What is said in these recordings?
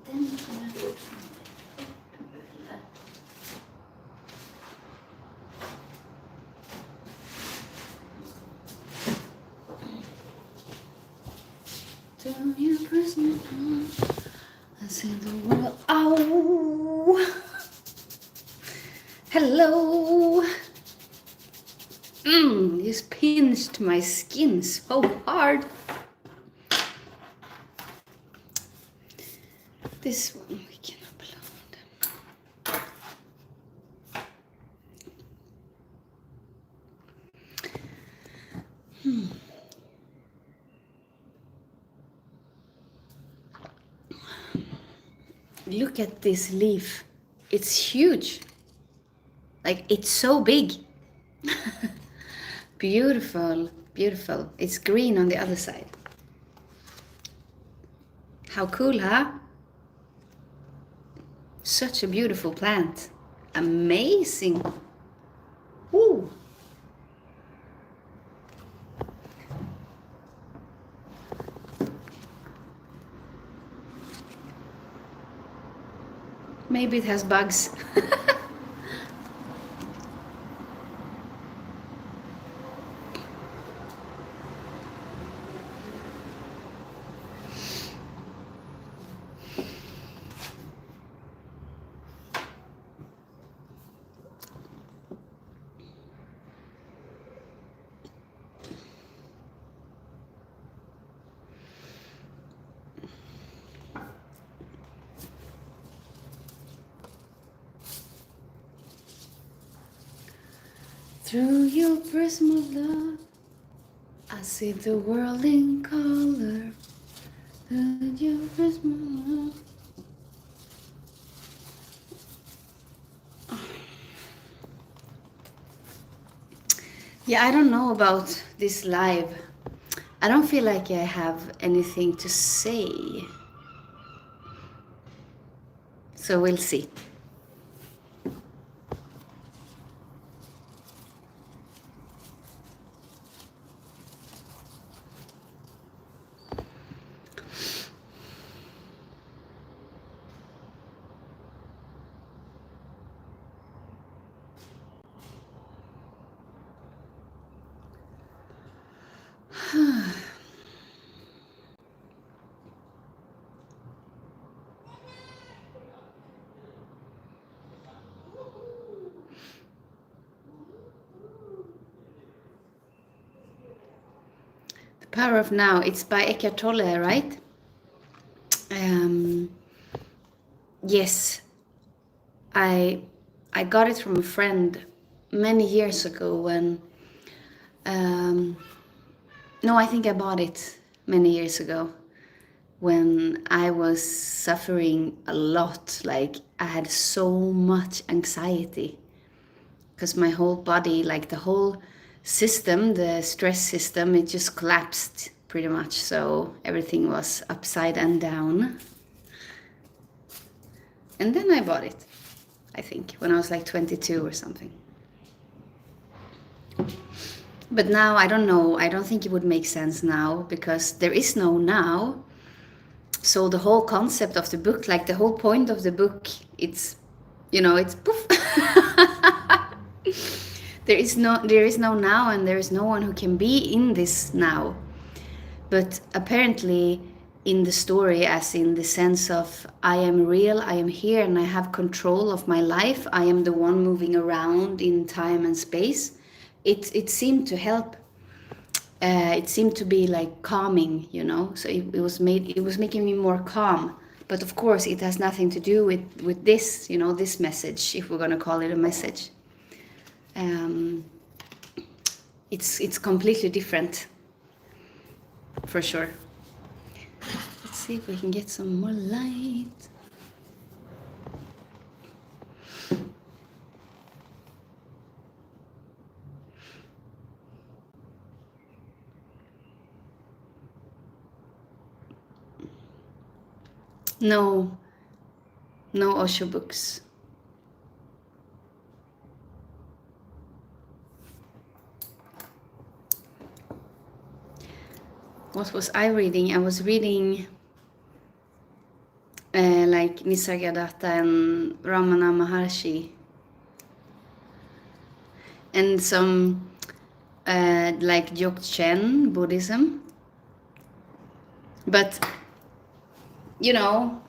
I see the world. Ow! Hello! Just pinched my skin so hard. This one we can upload. Look at this leaf. It's huge. Like, it's so big. Beautiful, beautiful. It's green on the other side. How cool, huh? Such a beautiful plant. Amazing. Ooh. Maybe it has bugs. Through your prism of love, I see the world in color. Through your prism of love. Yeah, I don't know about this live. I don't feel like I have anything to say. So we'll see. The Power of Now. It's by Eckhart Tolle, right? Yes. I got it from a friend many years ago when no, I think I bought it many years ago when I was suffering a lot. Like, I had so much anxiety because my whole body, like the whole system, the stress system, it just collapsed pretty much. So everything was upside and down. And then I bought it, I think, when I was like 22 or something. But now, I don't know. I don't think it would make sense now because there is no now. So the whole concept of the book, like the whole point of the book, it's, it's poof. There is no now, and there is no one who can be in this now. But apparently in the story, as in the sense of I am real, I am here, and I have control of my life. I am the one moving around in time and space. It seemed to help. It seemed to be like calming, So it was making me more calm. But of course, it has nothing to do with this, this message, if we're gonna call it a message. It's completely different, for sure. Let's see if we can get some more light. No Osho books. What was I reading? I was reading like Nisargadatta and Ramana Maharshi. And some like Dzogchen Buddhism. But, you know,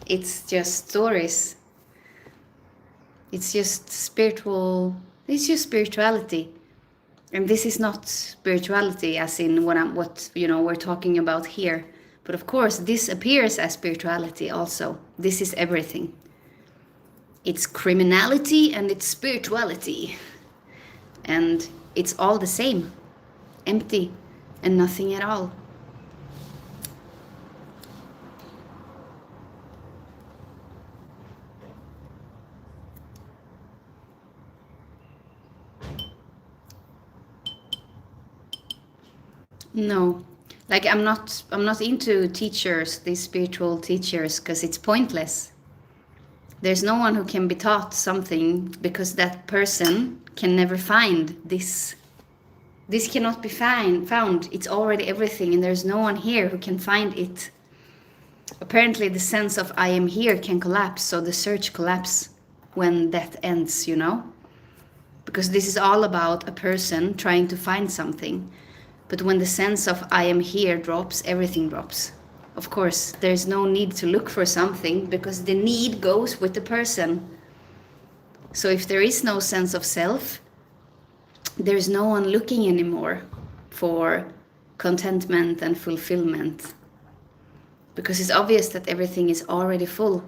it's just stories. It's just spirituality. And this is not spirituality as in what we're talking about here. But of course, this appears as spirituality also. This is everything. It's criminality and it's spirituality. And it's all the same. Empty and nothing at all. No, like I'm not into teachers, these spiritual teachers, because it's pointless. There's no one who can be taught something because that person can never find this. This cannot be found. It's already everything, and there's no one here who can find it. Apparently, the sense of I am here can collapse, so the search collapses when that ends, because this is all about a person trying to find something. But when the sense of I am here drops, everything drops. Of course, there's no need to look for something because the need goes with the person. So if there is no sense of self, there's no one looking anymore for contentment and fulfillment. Because it's obvious that everything is already full,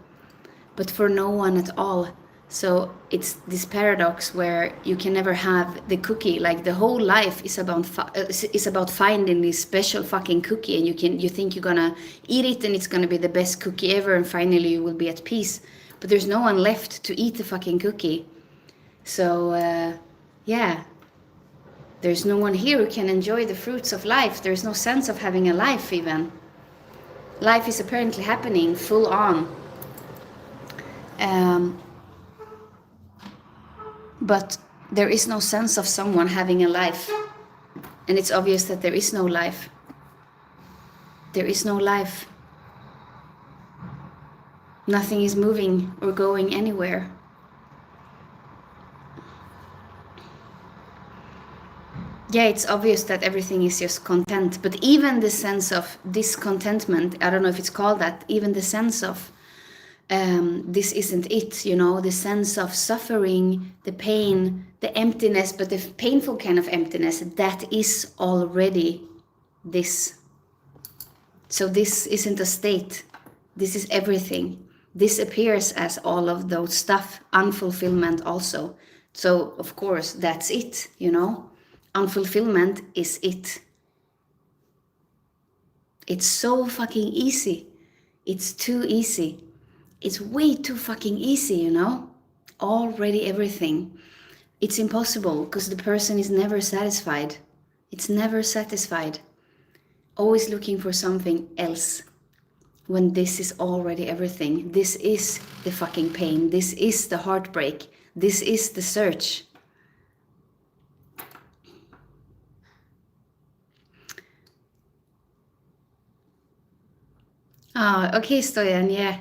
but for no one at all. So it's this paradox where you can never have the cookie. Like the whole life is about finding this special fucking cookie, and you think you're gonna eat it and it's gonna be the best cookie ever, and finally you will be at peace. But there's no one left to eat the fucking cookie. So yeah, there's no one here who can enjoy the fruits of life. There's no sense of having a life even. Life is apparently happening full on. But there is no sense of someone having a life. And it's obvious that there is no life. There is no life. Nothing is moving or going anywhere. Yeah, it's obvious that everything is just content. But even the sense of discontentment, I don't know if it's called that, even the sense of this isn't it, the sense of suffering, the pain, the emptiness, but the painful kind of emptiness, that is already this. So this isn't a state. This is everything. This appears as all of those stuff, unfulfillment also. So, of course, that's it, Unfulfillment is it. It's so fucking easy. It's too easy. It's way too fucking easy, Already everything. It's impossible because the person is never satisfied. It's never satisfied. Always looking for something else when this is already everything. This is the fucking pain. This is the heartbreak. This is the search. Okay, Stoyan, yeah.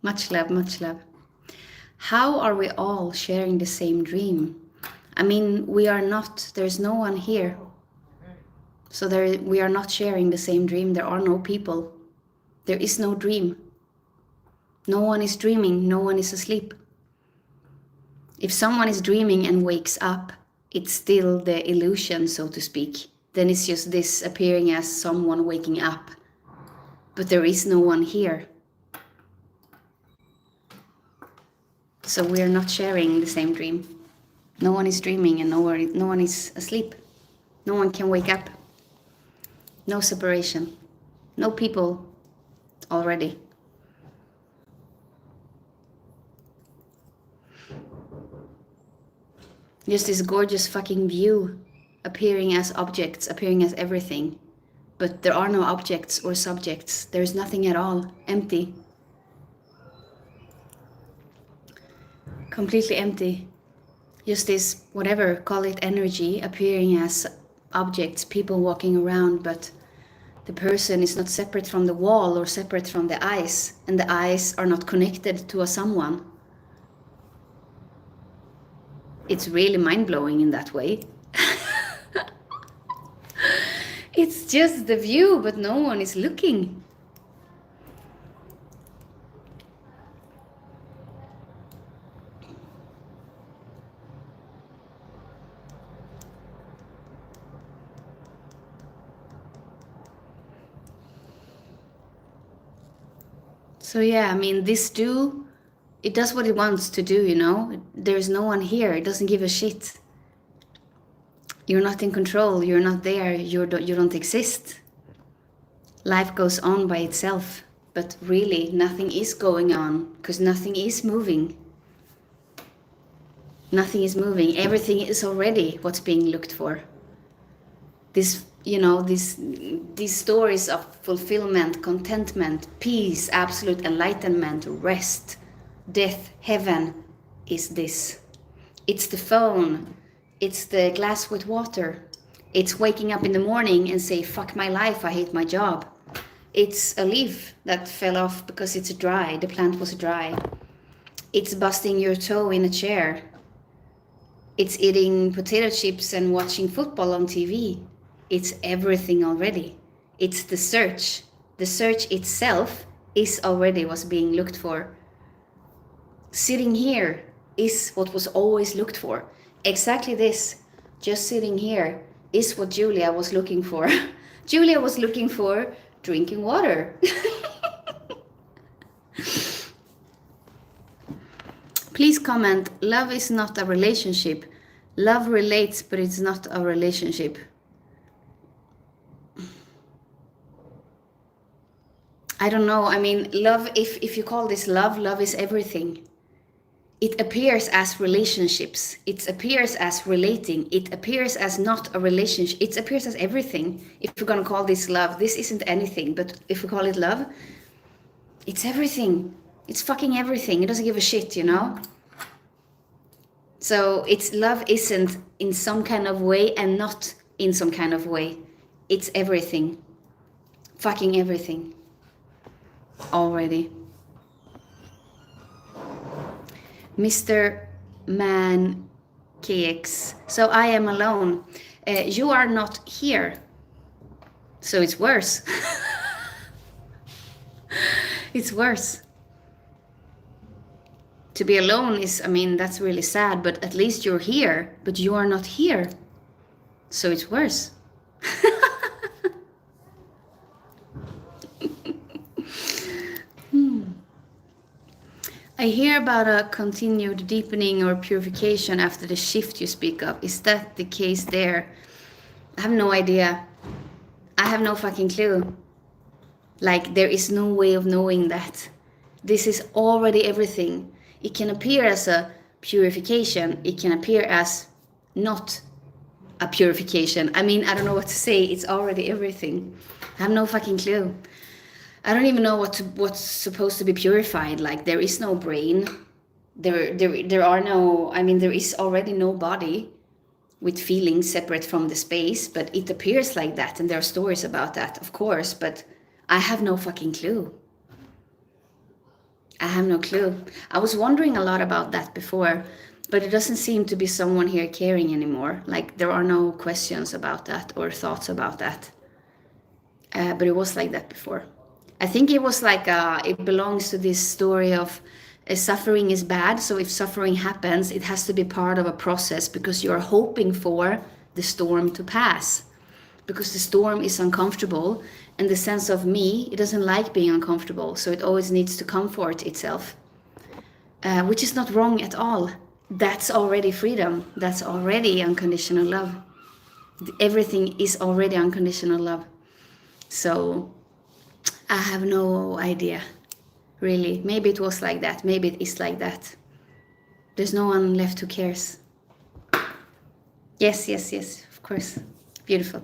Much love, much love. How are we all sharing the same dream? I mean, we are not, there's no one here. So we are not sharing the same dream. There are no people. There is no dream. No one is dreaming. No one is asleep. If someone is dreaming and wakes up, it's still the illusion, so to speak. Then it's just this appearing as someone waking up. But there is no one here. So we are not sharing the same dream. No one is dreaming and no one is asleep. No one can wake up. No separation. No people already. Just this gorgeous fucking view appearing as objects, appearing as everything. But there are no objects or subjects. There's nothing at all. Empty. Completely empty. Just this, whatever, call it energy, appearing as objects, people walking around, but The person is not separate from the wall or separate from the eyes, and the eyes are not connected to a someone. It's really mind-blowing in that way. It's just the view, but no one is looking. So yeah, I mean, it does what it wants to do, you know? There's no one here. It doesn't give a shit. You're not in control. You're not there. You don't exist. Life goes on by itself. But really, nothing is going on because nothing is moving. Nothing is moving. Everything is already what's being looked for. This, you know, these stories of fulfillment, contentment, peace, absolute enlightenment, rest, death, heaven is this. It's the phone. It's the glass with water. It's waking up in the morning and say, fuck my life, I hate my job. It's a leaf that fell off because it's dry. The plant was dry. It's busting your toe in a chair. It's eating potato chips and watching football on TV. It's everything already. It's the search. The search itself is already what's being looked for. Sitting here is what was always looked for. Exactly this, just sitting here, is what Julia was looking for. Julia was looking for drinking water. Please comment, love is not a relationship. Love relates, but it's not a relationship. I don't know. I mean, love, if you call this love, love is everything. It appears as relationships. It appears as relating. It appears as not a relationship. It appears as everything. If we're going to call this love, this isn't anything. But if we call it love, it's everything. It's fucking everything. It doesn't give a shit, you know? So it's love isn't in some kind of way and not in some kind of way. It's everything. Fucking everything. Already. Mr. Man KX. So I am alone. You are not here. So it's worse. It's worse. To be alone is, I mean, that's really sad, but at least you're here, but you are not here. So it's worse. I hear about a continued deepening or purification after the shift you speak of. Is that the case there? I have no idea. I have no fucking clue. Like, there is no way of knowing that. This is already everything. It can appear as a purification. It can appear as not a purification. I mean, I don't know what to say. It's already everything. I have no fucking clue. I don't even know what's supposed to be purified. Like, there is no brain. There are no, I mean, there is already no body with feelings separate from the space, but it appears like that, and there are stories about that, of course, but I have no fucking clue. I have no clue. I was wondering a lot about that before, but it doesn't seem to be someone here caring anymore. Like, there are no questions about that or thoughts about that. But it was like that before. I think it was like, it belongs to this story of suffering is bad. So if suffering happens, it has to be part of a process because you're hoping for the storm to pass. Because the storm is uncomfortable, and the sense of me, it doesn't like being uncomfortable. So it always needs to comfort itself, which is not wrong at all. That's already freedom. That's already unconditional love. Everything is already unconditional love. So I have no idea, really. Maybe it was like that. Maybe it is like that. There's no one left who cares. Yes, of course. Beautiful.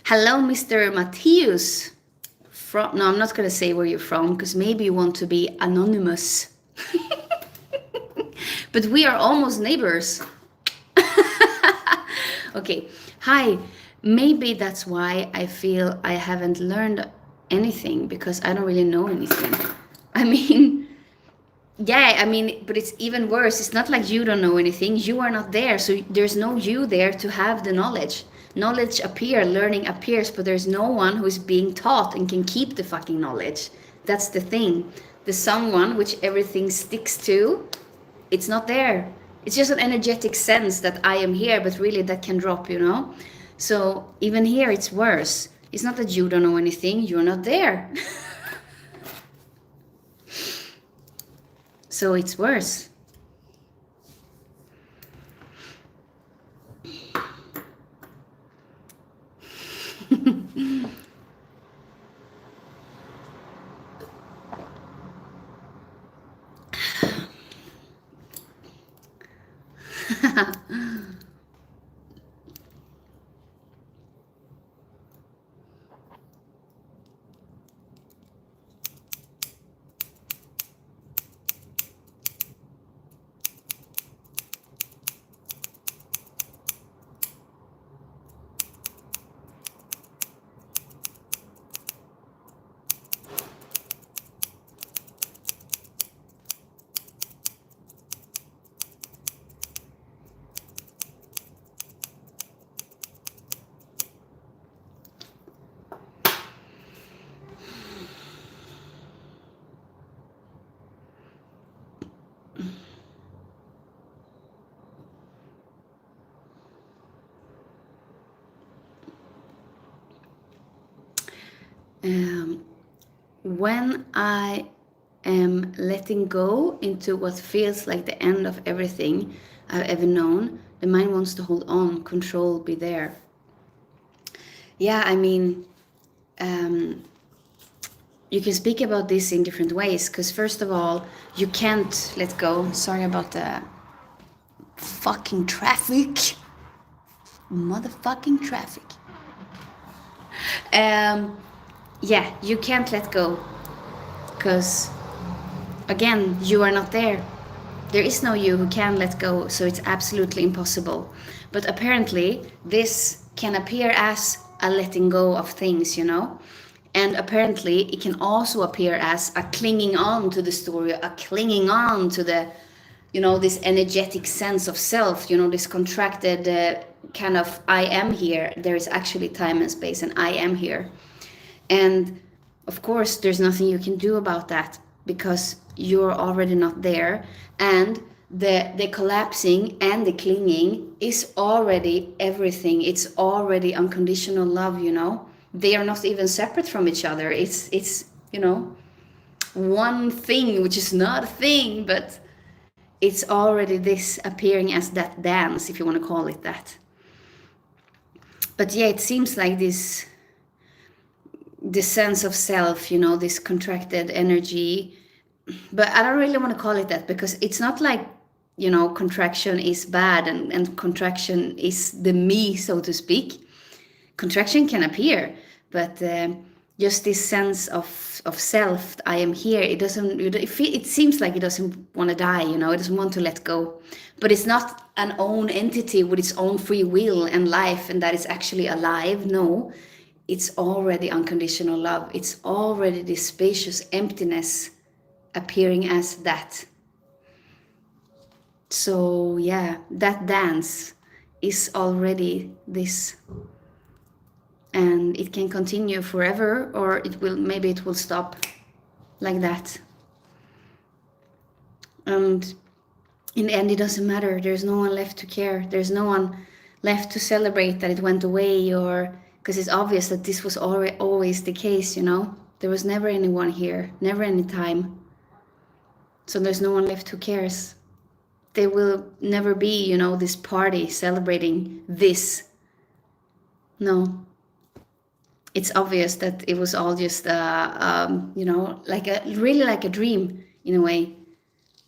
Hello, Mr. Matthias. No, I'm not going to say where you're from, because maybe you want to be anonymous. But we are almost neighbors. Okay. Hi, maybe that's why I feel I haven't learned anything, because I don't really know anything. I mean, yeah, I mean, but it's even worse. It's not like you don't know anything. You are not there. So there's no you there to have the knowledge. Knowledge appears, learning appears, but there's no one who's being taught and can keep the fucking knowledge. That's the thing. The someone which everything sticks to, it's not there. It's just an energetic sense that I am here, but really that can drop, you know? So even here it's worse. It's not that you don't know anything, you're not there. So it's worse. When I am letting go into what feels like the end of everything I've ever known, the mind wants to hold on, control, be there. Yeah, I mean, you can speak about this in different ways, because first of all, you can't let go. Sorry about the fucking traffic. Motherfucking traffic. Yeah, you can't let go, because again, you are not there. There is no you who can let go, so it's absolutely impossible. But apparently this can appear as a letting go of things, you know, and apparently it can also appear as a clinging on to the story, a clinging on to the, you know, this energetic sense of self, you know, this contracted kind of I am here. There is actually time and space, and I am here. And of course there's nothing you can do about that, because you're already not there, and the collapsing and the clinging is already everything. It's already unconditional love, you know. They are not even separate from each other. It's you know, one thing which is not a thing, but it's already this appearing as that dance, if you want to call it that. But yeah, it seems like this sense of self, you know, this contracted energy. But I don't really want to call it that, because it's not like, you know, contraction is bad, and contraction is the me, so to speak. Contraction can appear, but just this sense of self, I am here, it doesn't, it seems like it doesn't want to die, you know, it doesn't want to let go. But it's not an own entity with its own free will and life, and that is actually alive. No, it's already unconditional love. It's already this spacious emptiness appearing as that. So yeah, that dance is already this, and it can continue forever, or maybe it will stop like that. And in the end, it doesn't matter. There's no one left to care. There's no one left to celebrate that it went away, or because it's obvious that this was always the case, you know. There was never anyone here, never any time. So there's no one left who cares. There will never be, you know, this party celebrating this. No. It's obvious that it was all just, you know, really like a dream in a way.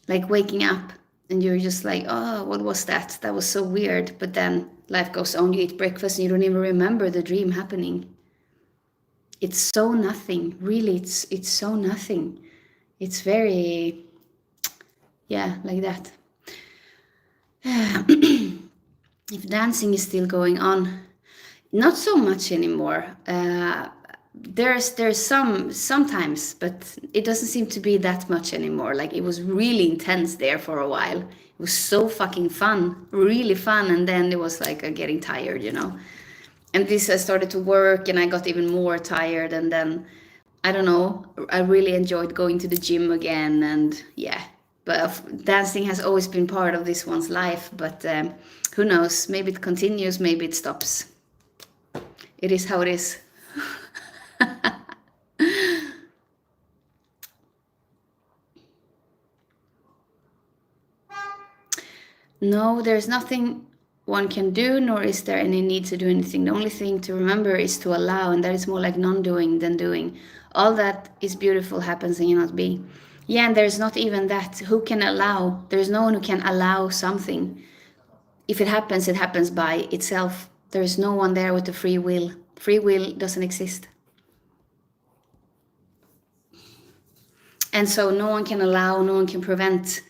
Like waking up and you're just like, oh, what was that? That was so weird. But then life goes on, you eat breakfast and you don't even remember the dream happening. It's so nothing. Really, it's so nothing. It's very, yeah, like that. If dancing is still going on, Not so much anymore. There's sometimes, but it doesn't seem to be that much anymore. Like it was really intense there for a while. It was so fucking fun, really fun, and then it was like getting tired, you know. And this I started to work, and I got even more tired, and then I don't know. I really enjoyed going to the gym again, and yeah. But dancing has always been part of this one's life. But who knows? Maybe it continues, maybe it stops. It is how it is. No, there's nothing one can do, nor is there any need to do anything. The only thing to remember is to allow, and that is more like non-doing than doing. All that is beautiful happens and cannot be. Yeah, and there's not even that. Who can allow? There's no one who can allow something. If it happens by itself. There is no one there with the free will. Free will doesn't exist. And so no one can allow, no one can prevent.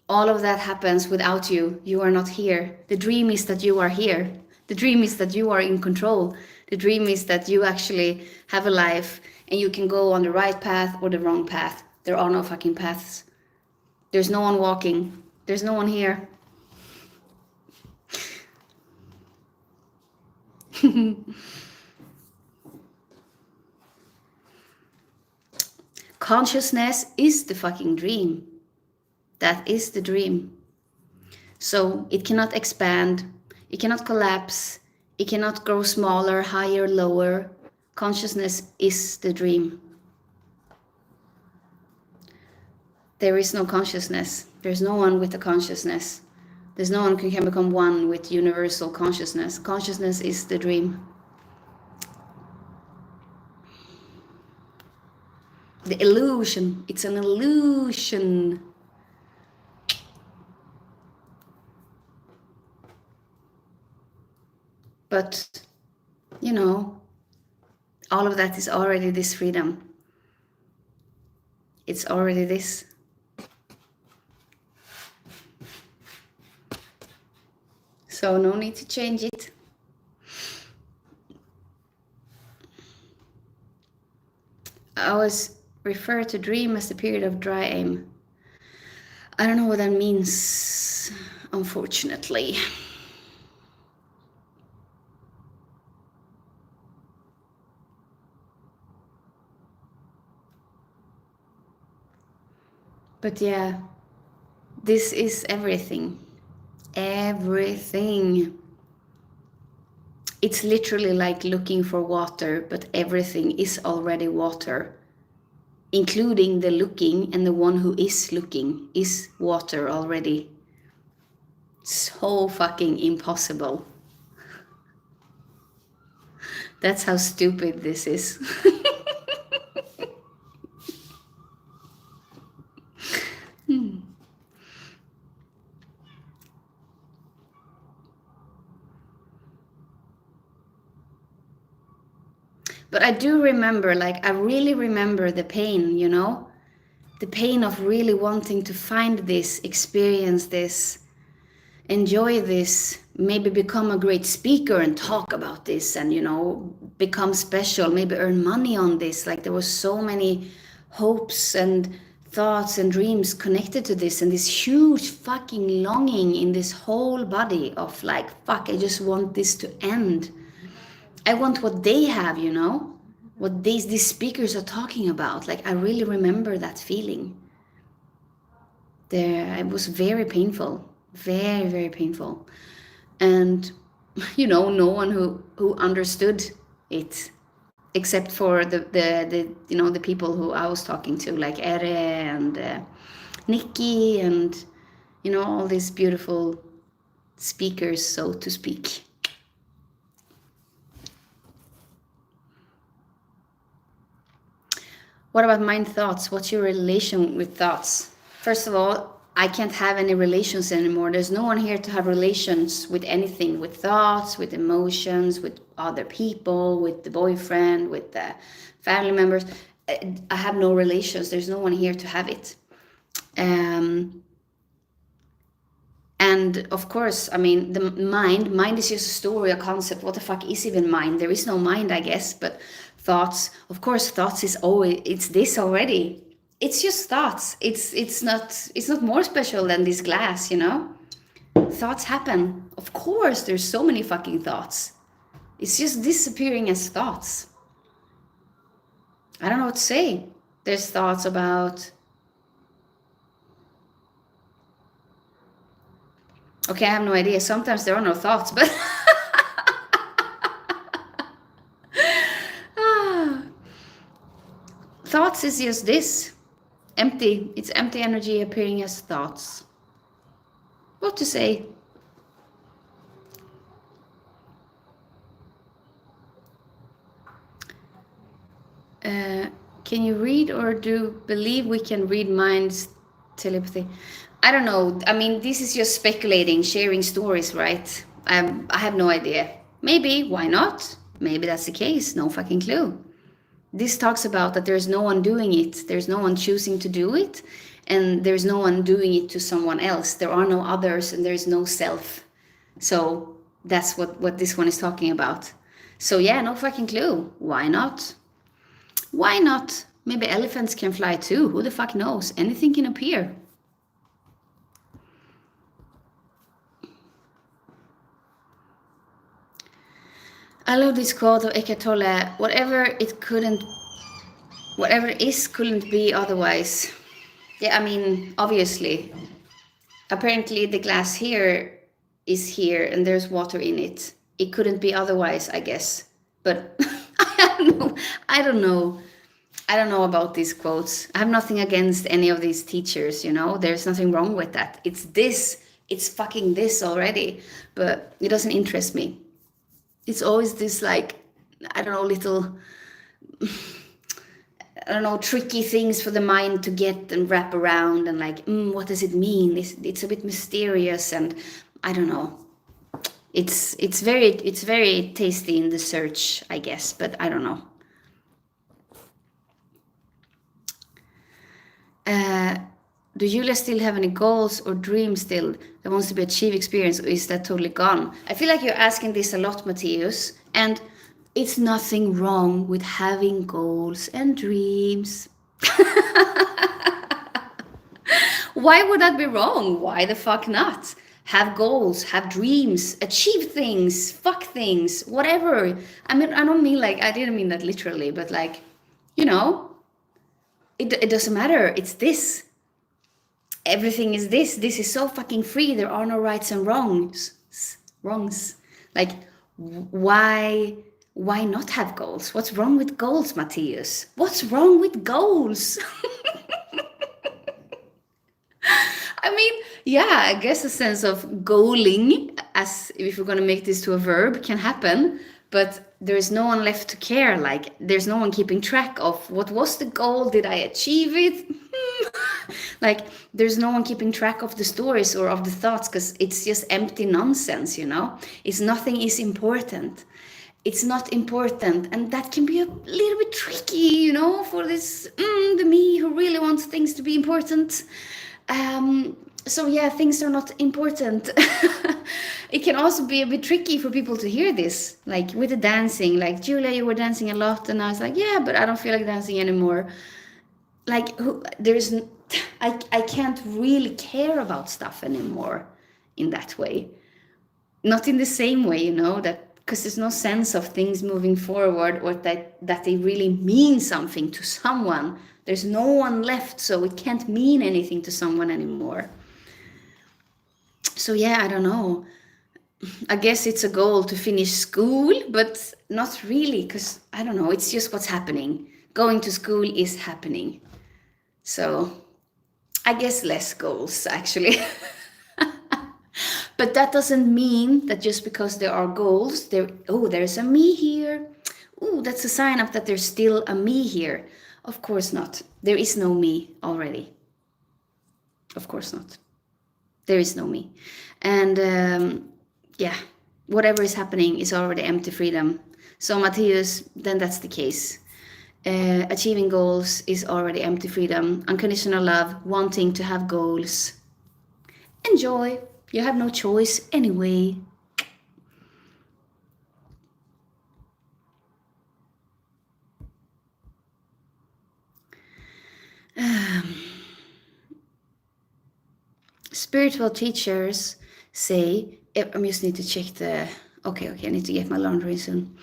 All of that happens without you. You are not here. The dream is that you are here. The dream is that you are in control. The dream is that you actually have a life and you can go on the right path or the wrong path. There are no fucking paths. There's no one walking. There's no one here. Consciousness is the fucking dream. That is the dream. So it cannot expand, it cannot collapse, it cannot grow smaller, higher, lower. Consciousness is the dream. There is no consciousness. There's no one with a consciousness. There's no one who can become one with universal consciousness. Consciousness is the dream. The illusion. It's an illusion. But, you know, all of that is already this freedom. It's already this. So no need to change it. I always refer to dream as the period of dry aim. I don't know what that means, unfortunately. But yeah, this is everything. Everything. It's literally like looking for water, but everything is already water. Including the looking, and the one who is looking is water already. So fucking impossible. That's how stupid this is. But I do remember, like, I really remember the pain, you know? The pain of really wanting to find this, experience this, enjoy this, maybe become a great speaker and talk about this and, you know, become special, maybe earn money on this. Like, there was so many hopes and thoughts and dreams connected to this, and this huge fucking longing in this whole body of like, fuck, I just want this to end. I want what they have, you know, what these speakers are talking about. Like, I really remember that feeling. There, it was very painful, very, very painful. And, you know, no one who understood it, except for the you know, the people who I was talking to, like Ere and Nikki and, you know, all these beautiful speakers, so to speak. What about mind thoughts? What's your relation with thoughts? First of all, I can't have any relations anymore. There's no one here to have relations with anything, with thoughts, with emotions, with other people, with the boyfriend, with the family members. I have no relations. There's no one here to have it. And of course, I mean, the mind is just a story, a concept. What the fuck is even mind? There is no mind, I guess. But thoughts, of course, thoughts is always, it's this already. It's just thoughts. It's not more special than this glass, you know? Thoughts happen. Of course, there's so many fucking thoughts. It's just disappearing as thoughts. I don't know what to say. There's thoughts about. Okay, I have no idea. Sometimes there are no thoughts, but thoughts is just this. Empty. It's empty energy appearing as thoughts. What to say? Can you read or do believe we can read minds, telepathy? I don't know. I mean, this is just speculating, sharing stories, right? I have no idea. Maybe, why not? Maybe that's the case. No fucking clue. This talks about that there's no one doing it. There's no one choosing to do it. And there's no one doing it to someone else. There are no others and there's no self. So that's what this one is talking about. So yeah, no fucking clue. Why not? Why not? Maybe elephants can fly too. Who the fuck knows? Anything can appear. I love this quote of Eckhart Tolle. Whatever is couldn't be otherwise. Yeah, I mean, obviously. Apparently the glass here is here and there's water in it. It couldn't be otherwise, I guess. But I don't know. I don't know about these quotes. I have nothing against any of these teachers, you know. There's nothing wrong with that. It's this. It's fucking this already. But it doesn't interest me. It's always this, like, I don't know, little, I don't know, tricky things for the mind to get and wrap around and like, what does it mean? It's a bit mysterious and I don't know. It's very tasty in the search, I guess, but I don't know. Do Julia still have any goals or dreams still that wants to be achieved experience, or is that totally gone? I feel like you're asking this a lot, Matthias, and it's nothing wrong with having goals and dreams. Why would that be wrong? Why the fuck not? Have goals, have dreams, achieve things, fuck things, whatever. I mean, I don't mean like, I didn't mean that literally, but like, you know, it doesn't matter. It's this. Everything is this. This is so fucking free. There are no rights and wrongs. Like, why not have goals? What's wrong with goals, Matthias? What's wrong with goals? I mean, yeah, I guess a sense of goaling, as if we're going to make this to a verb, can happen. But there's no one left to care. Like, there's no one keeping track of what was the goal. Did I achieve it? Like, there's no one keeping track of the stories or of the thoughts because it's just empty nonsense, you know? It's nothing is important. It's not important. And that can be a little bit tricky, you know, for this, the me who really wants things to be important. So yeah, things are not important. It can also be a bit tricky for people to hear this, like with the dancing, like, Julia, you were dancing a lot, and I was like, yeah, but I don't feel like dancing anymore. Like, I can't really care about stuff anymore in that way. Not in the same way, you know, that because there's no sense of things moving forward or that they really mean something to someone. There's no one left, so it can't mean anything to someone anymore. So yeah, I don't know. I guess it's a goal to finish school, but not really, because I don't know, it's just what's happening. Going to school is happening. So I guess less goals, actually. But that doesn't mean that just because there are goals, there's a me here. Oh, that's a sign of that there's still a me here. Of course not. There is no me already. Of course not. There is no me. And yeah, whatever is happening is already empty freedom. So Matthias, then that's the case. Achieving goals is already empty freedom. Unconditional love, wanting to have goals. Enjoy. You have no choice anyway. Spiritual teachers say, I just need to check the, okay, I need to get my laundry soon.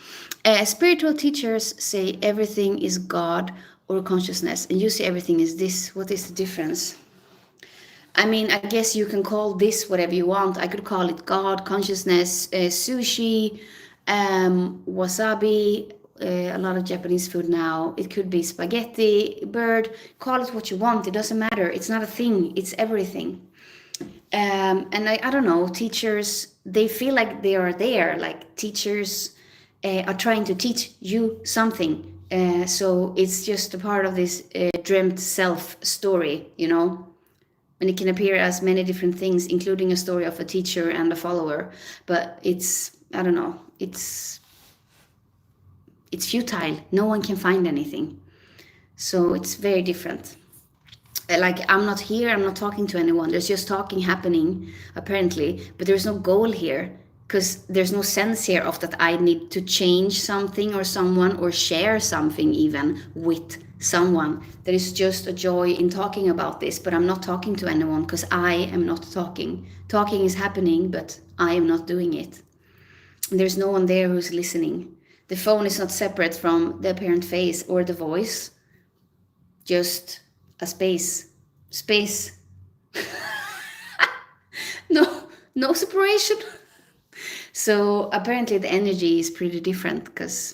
Spiritual teachers say everything is God or consciousness, and you say everything is this. What is the difference? I mean, I guess you can call this whatever you want. I could call it God, consciousness, sushi, wasabi, a lot of Japanese food now. It could be spaghetti, bird. Call it what you want. It doesn't matter. It's not a thing. It's everything. And I don't know, teachers, they feel like they are there, like teachers are trying to teach you something. So it's just a part of this dreamt self story, you know? And it can appear as many different things, including a story of a teacher and a follower. But it's, I don't know, it's futile. No one can find anything. So it's very different. Like, I'm not here, I'm not talking to anyone. There's just talking happening, apparently. But there's no goal here, because there's no sense here of that I need to change something or someone or share something even with someone. There is just a joy in talking about this, but I'm not talking to anyone because I am not talking. Talking is happening, but I am not doing it. There's no one there who's listening. The phone is not separate from the apparent face or the voice. Just a space. No separation. So apparently the energy is pretty different because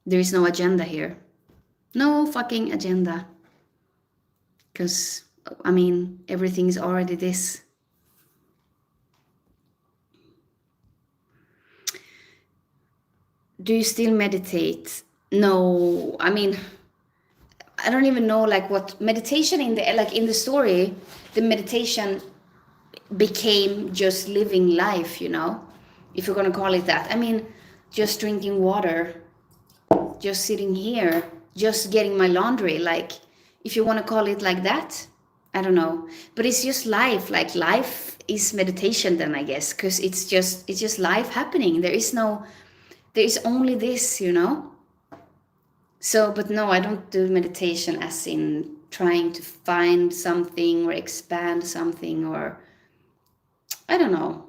there is no agenda here. No fucking agenda. Because, I mean, everything is already this. Do you still meditate? No, I mean, I don't even know like what meditation in the story, the meditation became just living life, you know, if you're gonna call it that. I mean, just drinking water, just sitting here, just getting my laundry, like, if you want to call it like that, I don't know. But it's just life. Like, life is meditation then, I guess, because it's just life happening. There is only this, you know. So, but no, I don't do meditation as in trying to find something or expand something, or I don't know.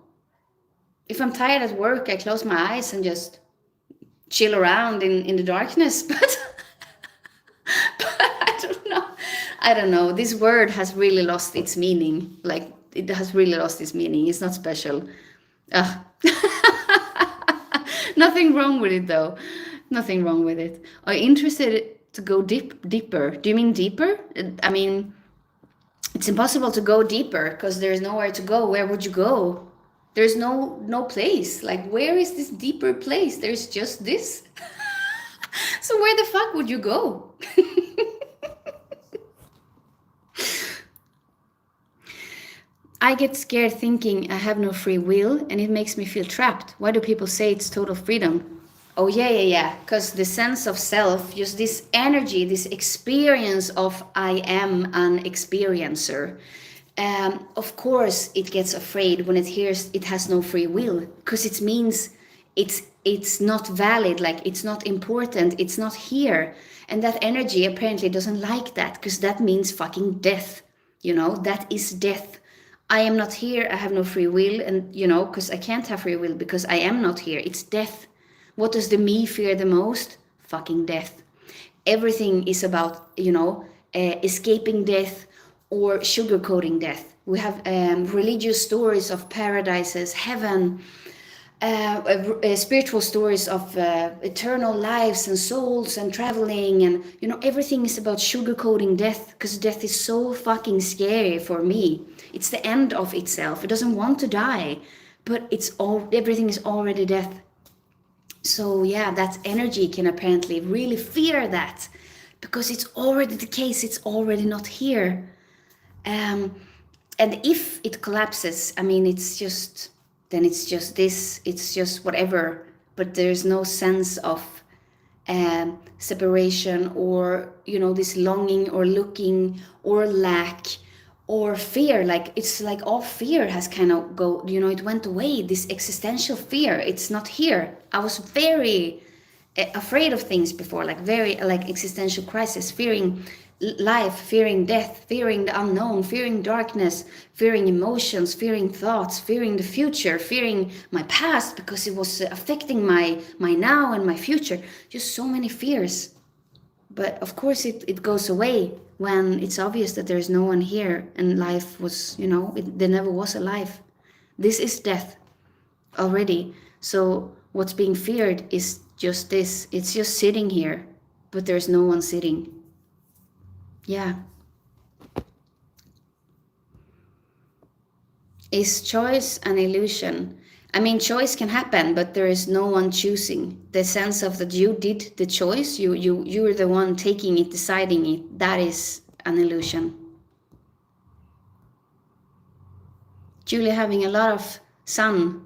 If I'm tired at work, I close my eyes and just chill around in the darkness. But I don't know. This word has really lost its meaning. Like, it has really lost its meaning. It's not special. Nothing wrong with it, though. Nothing wrong with it. Are you interested to go deeper? Do you mean deeper? I mean, it's impossible to go deeper because there's nowhere to go. Where would you go? There's no place. Like, where is this deeper place? There's just this. So where the fuck would you go? I get scared thinking I have no free will, and it makes me feel trapped. Why do people say it's total freedom? Oh, yeah. Because the sense of self, just this energy, this experience of I am an experiencer. Of course, it gets afraid when it hears it has no free will, because it means it's not valid, like it's not important, it's not here. And that energy apparently doesn't like that, because that means fucking death. You know, that is death. I am not here, I have no free will, and you know, because I can't have free will because I am not here. It's death. What does the me fear the most? Fucking death. Everything is about, you know, escaping death or sugarcoating death. We have religious stories of paradises, heaven, spiritual stories of eternal lives and souls and traveling, and you know, everything is about sugarcoating death, because death is so fucking scary for me. It's the end of itself. It doesn't want to die, but everything is already death. So yeah, that energy can apparently really fear that, because it's already the case. It's already not here. And if it collapses, I mean, it's just this, it's just whatever, but there's no sense of separation, or you know, this longing or looking or lack or fear, like it's like all fear has kind of go, you know, it went away. This existential fear, it's not here. I was very afraid of things before, like very like existential crisis, fearing life, fearing death, fearing the unknown, fearing darkness, fearing emotions, fearing thoughts, fearing the future, fearing my past because it was affecting my now and my future. Just so many fears. But of course it goes away when it's obvious that there's no one here and life was, you know, there never was a life. This is death already. So what's being feared is just this. It's just sitting here, but there's no one sitting. Yeah. Is choice an illusion? I mean, choice can happen, but there is no one choosing. The sense of that you did the choice, you're the one taking it, deciding it. That is an illusion. Julie having a lot of sun.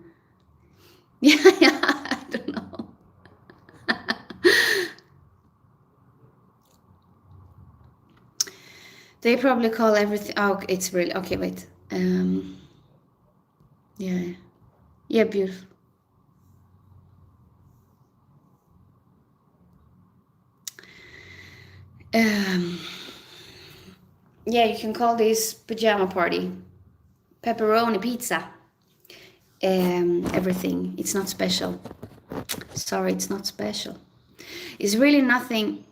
Yeah, yeah, I don't know. They probably call everything. Oh, it's really okay. Wait. Yeah, yeah, beautiful. Um, yeah, you can call this pajama party, pepperoni pizza, everything. It's not special. Sorry, it's not special. It's really nothing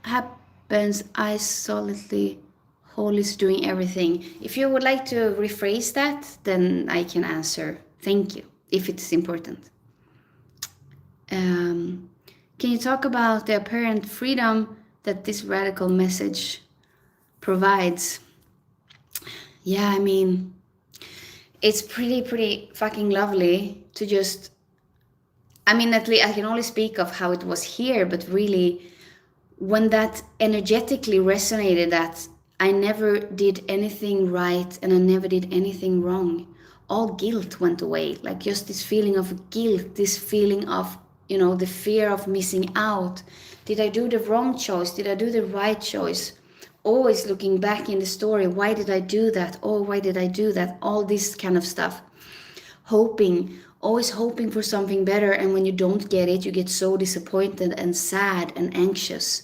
happens isolatedly. Whole is doing everything. If you would like to rephrase that, then I can answer. Thank you, if it's important. Can you talk about the apparent freedom that this radical message provides? Yeah, I mean, it's pretty fucking lovely to just, I mean, at least I can only speak of how it was here, but really when that energetically resonated, that I never did anything right and I never did anything wrong, all guilt went away. Like just this feeling of guilt, this feeling of, you know, the fear of missing out. Did I do the wrong choice? Did I do the right choice? Always looking back in the story, why did I do that? Oh, why did I do that? All this kind of stuff. Hoping, always hoping for something better, and when you don't get it, you get so disappointed and sad and anxious.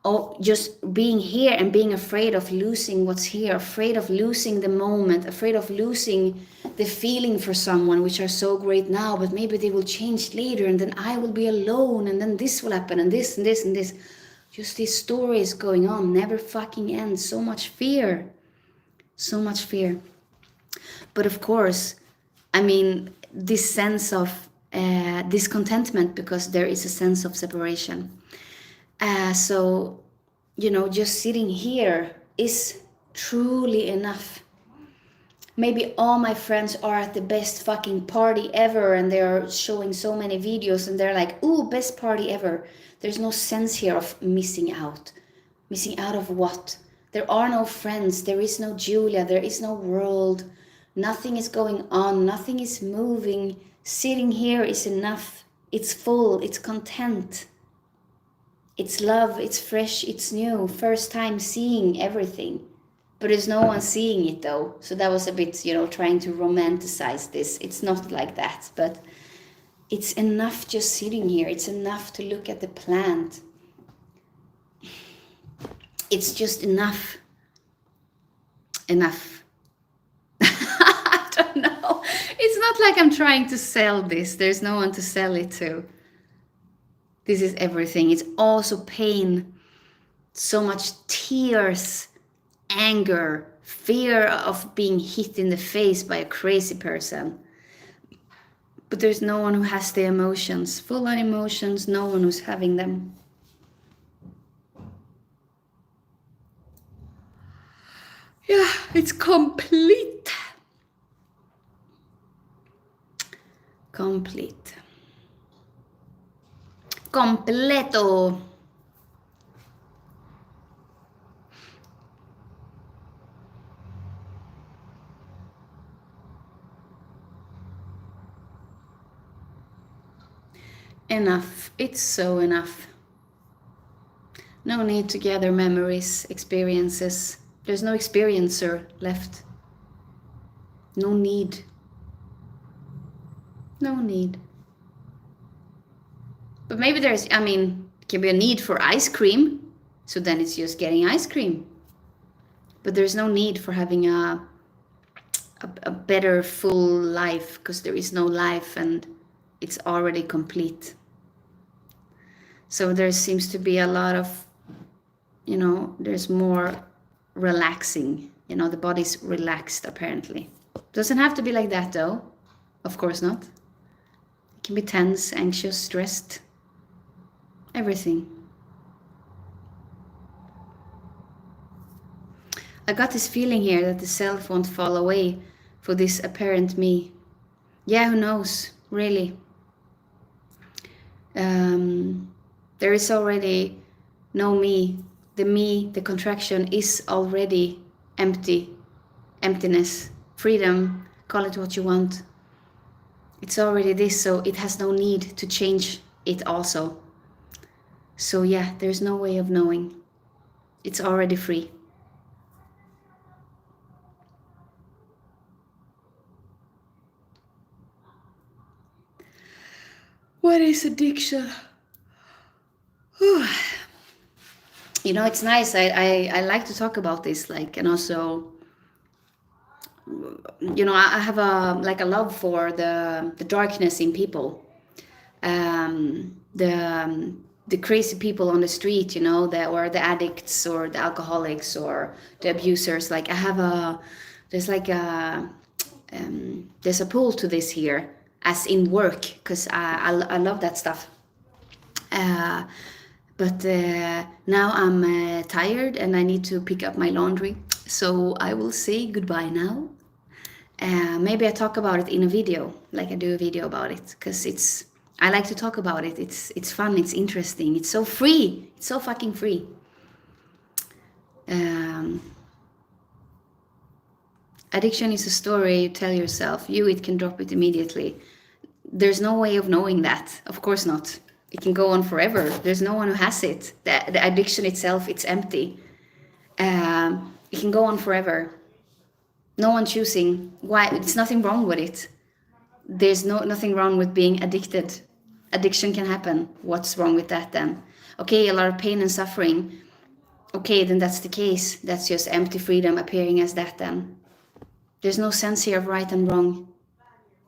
Oh, just being here and being afraid of losing what's here, afraid of losing the moment, afraid of losing the feeling for someone, which are so great now, but maybe they will change later, and then I will be alone, and then this will happen, and this and this and this. Just these stories going on, never fucking end. So much fear. So much fear. But of course, I mean, this sense of discontentment, because there is a sense of separation. So, you know, just sitting here is truly enough. Maybe all my friends are at the best fucking party ever and they're showing so many videos and they're like, ooh, best party ever. There's no sense here of missing out. Missing out of what? There are no friends. There is no Julia. There is no world. Nothing is going on. Nothing is moving. Sitting here is enough. It's full. It's content. It's love. It's fresh. It's new. First time seeing everything. But there's no one seeing it though. So that was a bit, you know, trying to romanticize this. It's not like that. But it's enough just sitting here. It's enough to look at the plant. It's just enough. Enough. I don't know. It's not like I'm trying to sell this. There's no one to sell it to. This is everything. It's also pain. So much tears, anger, fear of being hit in the face by a crazy person. But there's no one who has the emotions. Full on emotions, no one who's having them. Yeah, it's complete. Complete. Completo. Enough. It's so enough. No need to gather memories, experiences, There's no experiencer left. No need. No need. But maybe there's, I mean, it can be a need for ice cream. So then it's just getting ice cream. But there's no need for having a better full life, because there is no life and it's already complete. So there seems to be a lot of, there's more relaxing. The body's relaxed apparently. Doesn't have to be like that though. Of course not. It can be tense, anxious, stressed. Everything. I got this feeling here that the self won't fall away for this apparent me. Yeah, who knows, really. There is already no me. The contraction is already empty. Emptiness, freedom, call it what you want. It's already this, so it has no need to change it also. So yeah, there's no way of knowing. It's already free. What is addiction? It's nice. I like to talk about this, and also, I have a love for the darkness in people, the crazy people on the street, or the addicts or the alcoholics or the abusers. There's a pull to this here, as in work, because I love that stuff. But now I'm tired and I need to pick up my laundry. So I will say goodbye now. Maybe I talk about it in a video, like I do a video about it, because I like to talk about it. It's fun, it's interesting, it's so free. It's so fucking free. Addiction is a story you tell yourself. It can drop it immediately. There's no way of knowing that. Of course not. It can go on forever. There's no one who has it. The addiction itself, it's empty. It can go on forever. No one choosing. Why? It's nothing wrong with it. There's nothing wrong with being addicted. Addiction can happen. What's wrong with that then? Okay, a lot of pain and suffering. Okay, then that's the case. That's just empty freedom appearing as that then. There's no sense here of right and wrong.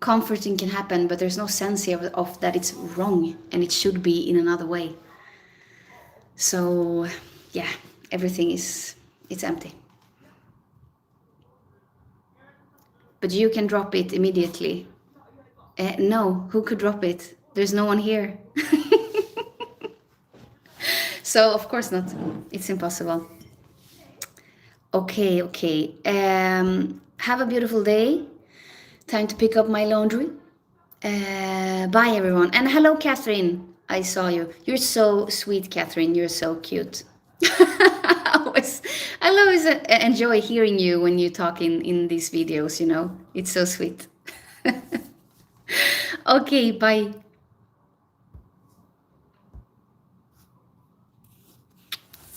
Comforting can happen, but there's no sense here of that it's wrong and it should be in another way. So, yeah, everything it's empty. But you can drop it immediately. No, who could drop it? There's no one here. So, of course not. It's impossible. Okay. Have a beautiful day. Time to pick up my laundry. Bye, everyone. And hello, Catherine. I saw you. You're so sweet, Catherine. You're so cute. I always enjoy hearing you when you talk in these videos, It's so sweet. Okay, bye.